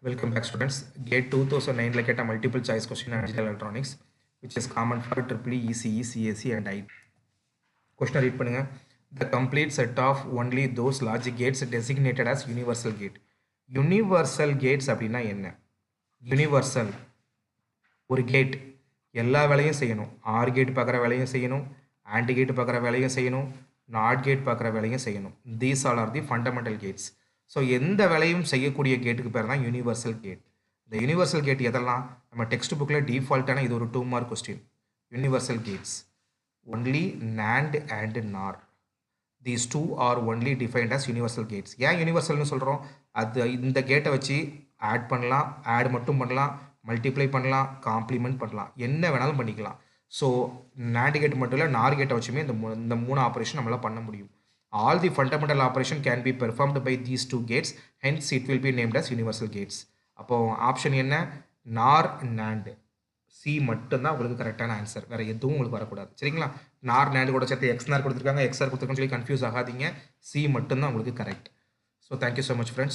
Welcome back, students. GATE 2009 like a multiple choice question in digital electronics, which is common for EEE, ECE, CAC, and IT. Question read பண்ணுங்க. The complete set of only those logic gates designated as universal gate. Universal gates அப்படின்னா என்ன? Universal ஒரு gate எல்லா வேலையும் செய்யணும். R gate பார்க்குற வேலையும் செய்யணும், ஆண்ட் கேட் பார்க்குற வேலையும் செய்யணும், நாட் கேட் பார்க்குற வேலையும் செய்யணும். These all are the fundamental gates. So எந்த வேலையும் செய்யக்கூடிய கேட்டுக்கு பேர் தான் யூனிவர்சல் கேட். இந்த யூனிவர்சல் கேட் எதெல்லாம் நம்ம டெக்ஸ்ட் புக்கில் டிஃபால்ட்டான இது ஒரு 2 mark question. Universal gates only NAND and NOR. These two are only defined as universal gates. ஏன் யூனிவர்சல்னு சொல்கிறோம்? அது இந்த கேட்டை வச்சு ஆட் பண்ணலாம், ஆட் மட்டும் பண்ணலாம், மல்டிப்ளை பண்ணலாம், காம்ப்ளிமெண்ட் பண்ணலாம், என்ன வேணாலும் பண்ணிக்கலாம். ஸோ NAND கேட் மட்டும் இல்லை, NOR கேட்டை வச்சுமே இந்த 3 ஆப்ரேஷன் நம்மளால் பண்ண முடியும். All the fundamental operation can be performed by these two gates, hence it will be named as universal gates. அப்போ ஆப்ஷன் என்ன? NOR NAND. சி மட்டும்தான் உங்களுக்கு கரெக்டான ஆன்சர், வேற எதுவும் உங்களுக்கு வரக்கூடாது. சரிங்களா? NOR NAND கூட சேர்த்து XNOR கொடுத்துருக்காங்க, XR கொடுத்துருக்கான்னு சொல்லி கன்ஃபியூஸ் ஆகாதீங்க. சி மட்டும்தான் உங்களுக்கு correct. So thank you so much friends.